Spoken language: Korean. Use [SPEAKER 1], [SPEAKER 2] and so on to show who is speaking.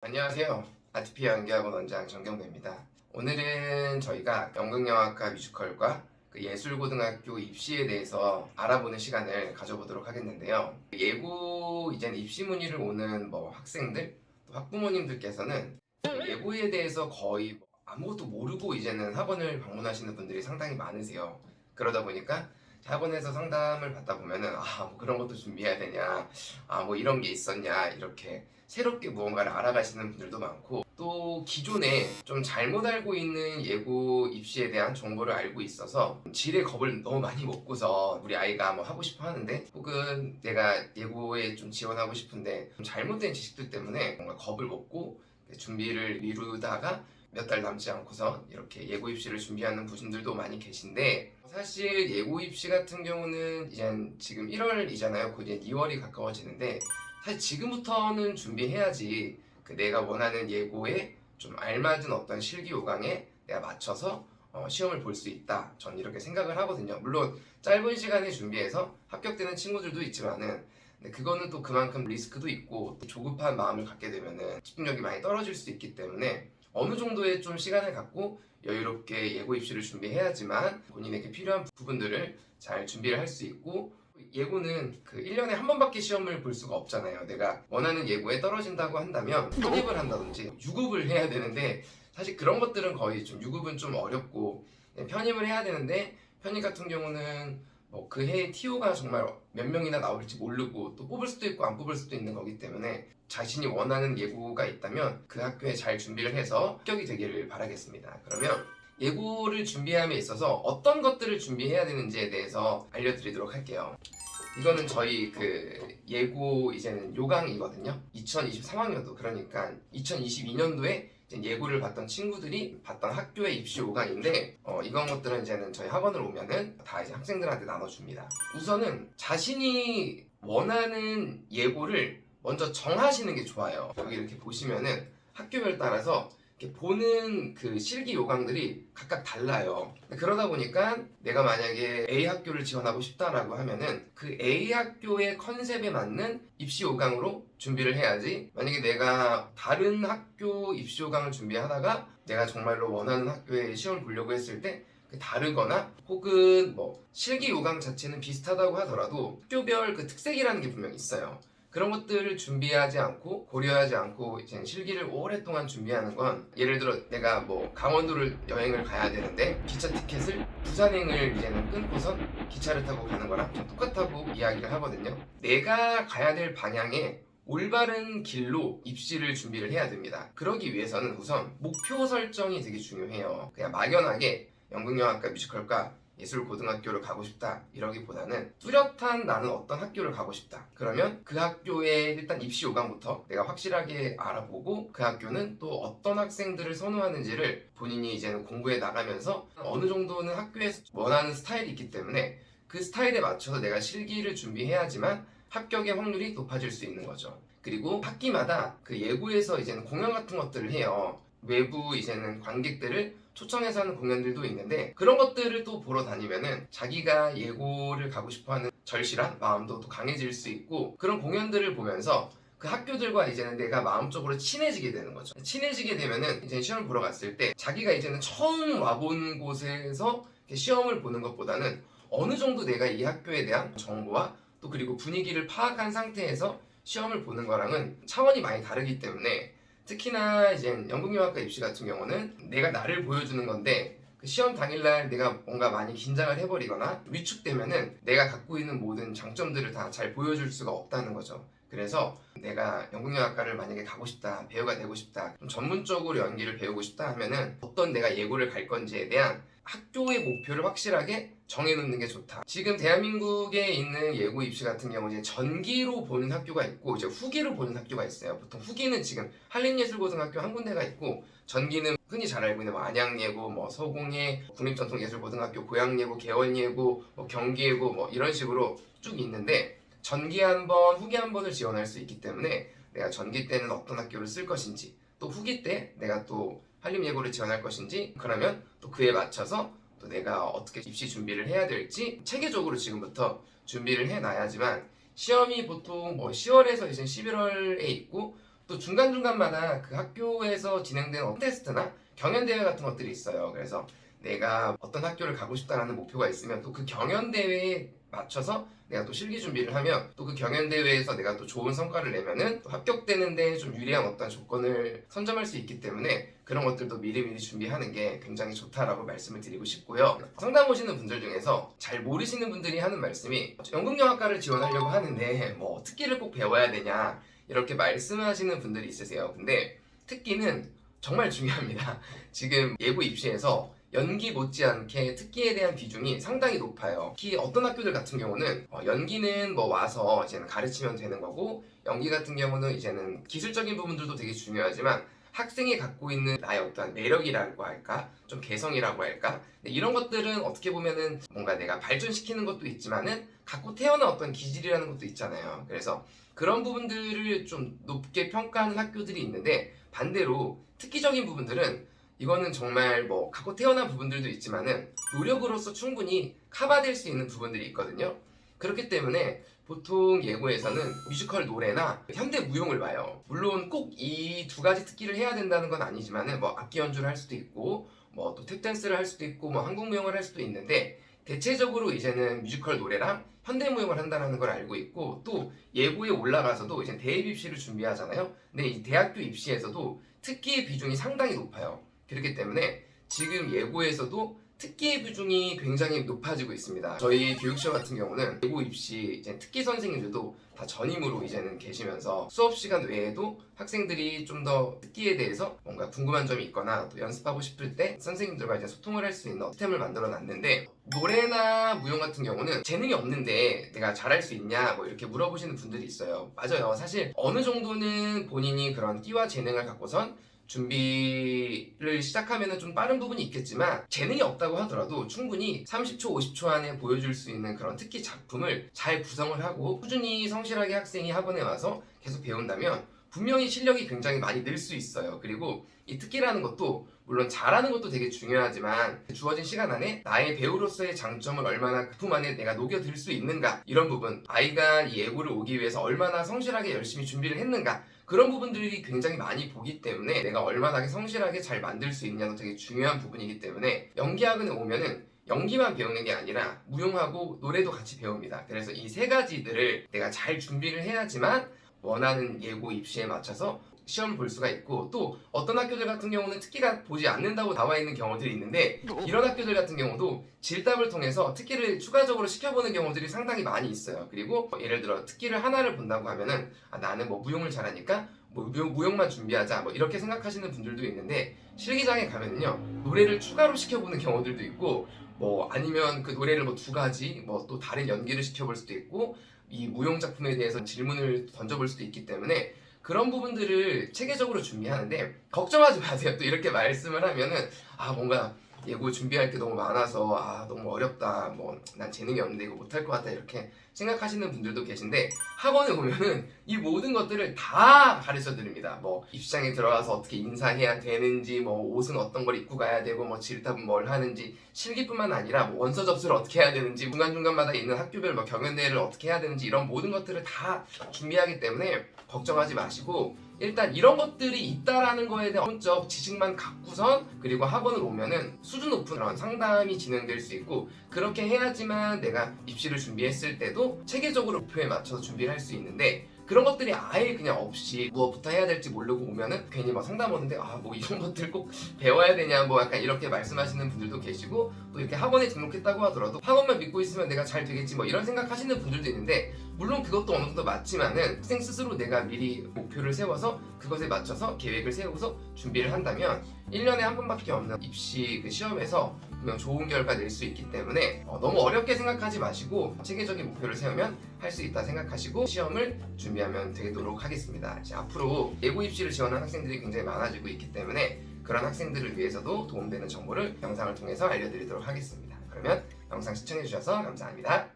[SPEAKER 1] 안녕하세요. 아트피아 연기학원 원장 정경배입니다. 오늘은 저희가 연극영화과 뮤지컬과 예술고등학교 입시에 대해서 알아보는 시간을 가져보도록 하겠는데요. 예고 이제는 입시 문의를 오는 학생들, 또 학부모님들께서는 예고에 대해서 거의 아무것도 모르고 이제는 학원을 방문하시는 분들이 상당히 많으세요. 그러다 보니까 학원에서 상담을 받다 보면은 뭐 그런 것도 준비해야 되냐, 뭐 이런 게 있었냐, 이렇게 새롭게 무언가를 알아가시는 분들도 많고, 또 기존에 좀 잘못 알고 있는 예고 입시에 대한 정보를 알고 있어서 지레 겁을 너무 많이 먹고서 우리 아이가 뭐 하고 싶어 하는데, 혹은 내가 예고에 좀 지원하고 싶은데 좀 잘못된 지식들 때문에 뭔가 겁을 먹고 준비를 미루다가 몇 달 남지 않고서 이렇게 예고 입시를 준비하는 분들도 많이 계신데, 사실 예고 입시 같은 경우는 이제 지금 1월이잖아요. 곧 이제 2월이 가까워지는데, 사실 지금부터는 준비해야지 내가 원하는 예고에 좀 알맞은 어떤 실기 요강에 내가 맞춰서 시험을 볼 수 있다. 전 이렇게 생각을 하거든요. 물론 짧은 시간에 준비해서 합격되는 친구들도 있지만은, 근데 그거는 또 그만큼 리스크도 있고, 또 조급한 마음을 갖게 되면은 집중력이 많이 떨어질 수 있기 때문에 어느 정도의 좀 시간을 갖고 여유롭게 예고 입시를 준비해야지만 본인에게 필요한 부분들을 잘 준비를 할 수 있고, 예고는 1년에 한 번밖에 시험을 볼 수가 없잖아요. 내가 원하는 예고에 떨어진다고 한다면 편입을 한다든지 유급을 해야 되는데, 사실 그런 것들은 거의 좀 유급은 좀 어렵고, 편입을 해야 되는데 편입 같은 경우는 그 해에 TO가 정말 몇 명이나 나올지 모르고 또 뽑을 수도 있고 안 뽑을 수도 있는 거기 때문에 자신이 원하는 예고가 있다면 그 학교에 잘 준비를 해서 합격이 되기를 바라겠습니다. 그러면 예고를 준비함에 있어서 어떤 것들을 준비해야 되는지에 대해서 알려드리도록 할게요. 이거는 저희 예고 이제는 요강이거든요. 2023학년도, 그러니까 2022년도에 예고를 봤던 친구들이 봤던 학교의 입시 요강인데, 이런 것들은 이제는 저희 학원을 오면은 다 이제 학생들한테 나눠줍니다. 우선은 자신이 원하는 예고를 먼저 정하시는 게 좋아요. 여기 이렇게 보시면은 학교별 따라서 이렇게 보는 실기 요강들이 각각 달라요. 그러다 보니까 내가 만약에 A 학교를 지원하고 싶다라고 하면은 그 A 학교의 컨셉에 맞는 입시 요강으로 준비를 해야지, 만약에 내가 다른 학교 입시 요강을 준비하다가 내가 정말로 원하는 학교에 시험을 보려고 했을 때 다르거나, 혹은 실기 요강 자체는 비슷하다고 하더라도 학교별 특색이라는 게 분명히 있어요. 그런 것들을 준비하지 않고 고려하지 않고 이제 실기를 오랫동안 준비하는 건, 예를 들어 내가 강원도를 여행을 가야 되는데 기차 티켓을 부산행을 이제는 끊고선 기차를 타고 가는 거랑 좀 똑같다고 이야기를 하거든요. 내가 가야 될 방향에 올바른 길로 입시를 준비를 해야 됩니다. 그러기 위해서는 우선 목표 설정이 되게 중요해요. 그냥 막연하게 연극영화과 뮤지컬과 예술고등학교를 가고 싶다 이러기보다는 뚜렷한 나는 어떤 학교를 가고 싶다. 그러면 그 학교의 일단 입시 요강부터 내가 확실하게 알아보고, 그 학교는 또 어떤 학생들을 선호하는지를 본인이 이제는 공부해 나가면서 어느 정도는 학교에서 원하는 스타일이 있기 때문에 그 스타일에 맞춰서 내가 실기를 준비해야지만 합격의 확률이 높아질 수 있는 거죠. 그리고 학기마다 예고에서 이제는 공연 같은 것들을 해요. 외부 이제는 관객들을 초청해서 하는 공연들도 있는데, 그런 것들을 또 보러 다니면은 자기가 예고를 가고 싶어하는 절실한 마음도 또 강해질 수 있고, 그런 공연들을 보면서 그 학교들과 이제는 내가 마음적으로 친해지게 되는 거죠. 친해지게 되면은 이제 시험을 보러 갔을 때 자기가 이제는 처음 와본 곳에서 시험을 보는 것보다는 어느 정도 내가 이 학교에 대한 정보와 또 그리고 분위기를 파악한 상태에서 시험을 보는 거랑은 차원이 많이 다르기 때문에, 특히나 이제 연극영화과 입시 같은 경우는 내가 나를 보여주는 건데, 시험 당일날 내가 뭔가 많이 긴장을 해버리거나 위축되면은 내가 갖고 있는 모든 장점들을 다 잘 보여줄 수가 없다는 거죠. 그래서 내가 연극영화과를 만약에 가고 싶다, 배우가 되고 싶다, 좀 전문적으로 연기를 배우고 싶다 하면은 어떤 내가 예고를 갈 건지에 대한 학교의 목표를 확실하게 정해놓는 게 좋다. 지금 대한민국에 있는 예고 입시 같은 경우 이제 전기로 보는 학교가 있고 이제 후기로 보는 학교가 있어요. 보통 후기는 지금 한림예술고등학교 한 군데가 있고, 전기는 흔히 잘 알고 있는 안양예고, 서공예, 국립전통예술고등학교, 고양예고, 개원예고, 경기예고 이런 식으로 쭉 있는데, 전기 한 번, 후기 한 번을 지원할 수 있기 때문에 내가 전기 때는 어떤 학교를 쓸 것인지, 또 후기 때 내가 또 한림예고를 지원할 것인지, 그러면 또 그에 맞춰서 또 내가 어떻게 입시 준비를 해야 될지 체계적으로 지금부터 준비를 해놔야지만, 시험이 보통 10월에서 이제 11월에 있고, 또 중간중간마다 그 학교에서 진행되는 테스트나 경연대회 같은 것들이 있어요. 그래서 내가 어떤 학교를 가고 싶다라는 목표가 있으면 또 그 경연대회에 맞춰서 내가 또 실기 준비를 하면 또 그 경연대회에서 내가 또 좋은 성과를 내면은 또 합격되는데 좀 유리한 어떤 조건을 선점할 수 있기 때문에 그런 것들도 미리미리 준비하는 게 굉장히 좋다라고 말씀을 드리고 싶고요. 상담 오시는 분들 중에서 잘 모르시는 분들이 하는 말씀이 연극영화과를 지원하려고 하는데 뭐 특기를 꼭 배워야 되냐 이렇게 말씀하시는 분들이 있으세요. 근데 특기는 정말 중요합니다. 지금 예고 입시에서 연기 못지않게 특기에 대한 비중이 상당히 높아요. 특히 어떤 학교들 같은 경우는 연기는 뭐 와서 이제는 가르치면 되는 거고, 연기 같은 경우는 이제는 기술적인 부분들도 되게 중요하지만 학생이 갖고 있는 나의 어떠한 매력이라고 할까, 좀 개성이라고 할까, 이런 것들은 어떻게 보면은 뭔가 내가 발전시키는 것도 있지만은 갖고 태어난 어떤 기질이라는 것도 있잖아요. 그래서 그런 부분들을 좀 높게 평가하는 학교들이 있는데, 반대로 특기적인 부분들은 이거는 정말 뭐 갖고 태어난 부분들도 있지만은 노력으로서 충분히 커버될 수 있는 부분들이 있거든요. 그렇기 때문에 보통 예고에서는 뮤지컬 노래나 현대 무용을 봐요. 물론 꼭 이 두 가지 특기를 해야 된다는 건 아니지만은 뭐 악기 연주를 할 수도 있고 뭐 또 탭댄스를 할 수도 있고 뭐 한국 무용을 할 수도 있는데, 대체적으로 이제는 뮤지컬 노래랑 현대 무용을 한다는 걸 알고 있고, 또 예고에 올라가서도 이제 대입 입시를 준비하잖아요. 근데 이 대학교 입시에서도 특기의 비중이 상당히 높아요. 그렇기 때문에 지금 예고에서도 특기의 비중이 굉장히 높아지고 있습니다. 저희 교육시험 같은 경우는 예고 입시 이제 특기 선생님들도 다 전임으로 이제는 계시면서 수업 시간 외에도 학생들이 좀 더 특기에 대해서 뭔가 궁금한 점이 있거나 또 연습하고 싶을 때 선생님들과 이제 소통을 할 수 있는 시스템을 만들어 놨는데, 노래나 무용 같은 경우는 재능이 없는데 내가 잘할 수 있냐 뭐 이렇게 물어보시는 분들이 있어요. 맞아요. 사실 어느 정도는 본인이 그런 끼와 재능을 갖고선 준비를 시작하면 좀 빠른 부분이 있겠지만, 재능이 없다고 하더라도 충분히 30초, 50초 안에 보여줄 수 있는 그런 특기 작품을 잘 구성을 하고 꾸준히 성실하게 학생이 학원에 와서 계속 배운다면 분명히 실력이 굉장히 많이 늘 수 있어요. 그리고 이 특기라는 것도 물론 잘하는 것도 되게 중요하지만 주어진 시간 안에 나의 배우로서의 장점을 얼마나 그 품 안에 내가 녹여들 수 있는가, 이런 부분, 아이가 이 예고를 오기 위해서 얼마나 성실하게 열심히 준비를 했는가, 그런 부분들이 굉장히 많이 보기 때문에 내가 얼마나 성실하게 잘 만들 수 있냐도 되게 중요한 부분이기 때문에 연기학원에 오면은 연기만 배우는 게 아니라 무용하고 노래도 같이 배웁니다. 그래서 이 세 가지들을 내가 잘 준비를 해야지만 원하는 예고 입시에 맞춰서 시험을 볼 수가 있고, 또 어떤 학교들 같은 경우는 특기가 보지 않는다고 나와 있는 경우들이 있는데, 이런 학교들 같은 경우도 질답을 통해서 특기를 추가적으로 시켜보는 경우들이 상당히 많이 있어요. 그리고 예를 들어 특기를 하나를 본다고 하면은 나는 뭐 무용을 잘하니까 뭐 무용만 준비하자 뭐 이렇게 생각하시는 분들도 있는데, 실기장에 가면은요 노래를 추가로 시켜보는 경우들도 있고, 뭐 아니면 그 노래를 뭐 두 가지 뭐 또 다른 연기를 시켜볼 수도 있고, 이 무용 작품에 대해서 질문을 던져볼 수도 있기 때문에 그런 부분들을 체계적으로 준비하는데, 걱정하지 마세요. 또 이렇게 말씀을 하면은 뭔가 예고 준비할 게 너무 많아서 너무 어렵다, 뭐 난 재능이 없는데 이거 못할 것 같다 이렇게 생각하시는 분들도 계신데, 학원에 오면은 이 모든 것들을 다 가르쳐 드립니다. 뭐 입시장에 들어가서 어떻게 인사해야 되는지, 뭐 옷은 어떤 걸 입고 가야 되고, 뭐 질답은 뭘 하는지, 실기뿐만 아니라 뭐 원서 접수를 어떻게 해야 되는지, 중간중간마다 있는 학교별 뭐 경연대회를 어떻게 해야 되는지, 이런 모든 것들을 다 준비하기 때문에 걱정하지 마시고, 일단 이런 것들이 있다라는 거에 대한 기본적 지식만 갖고선, 그리고 학원을 오면은 수준 높은 그런 상담이 진행될 수 있고, 그렇게 해야지만 내가 입시를 준비했을 때도 체계적으로 목표에 맞춰서 준비를 할 수 있는데, 그런 것들이 아예 그냥 없이 무엇부터 해야 될지 모르고 오면은 괜히 막 상담 오는데 뭐 이런 것들 꼭 배워야 되냐 뭐 약간 이렇게 말씀하시는 분들도 계시고, 또 이렇게 학원에 등록했다고 하더라도 학원만 믿고 있으면 내가 잘 되겠지 뭐 이런 생각하시는 분들도 있는데, 물론 그것도 어느 정도 맞지만은 학생 스스로 내가 미리 목표를 세워서 그것에 맞춰서 계획을 세우고서 준비를 한다면 1년에 한 번밖에 없는 입시 그 시험에서 분명 좋은 결과 낼 수 있기 때문에 너무 어렵게 생각하지 마시고 체계적인 목표를 세우면 할 수 있다 생각하시고 시험을 준비하면 되도록 하겠습니다. 이제 앞으로 예고 입시를 지원하는 학생들이 굉장히 많아지고 있기 때문에 그런 학생들을 위해서도 도움되는 정보를 영상을 통해서 알려드리도록 하겠습니다. 그러면 영상 시청해주셔서 감사합니다.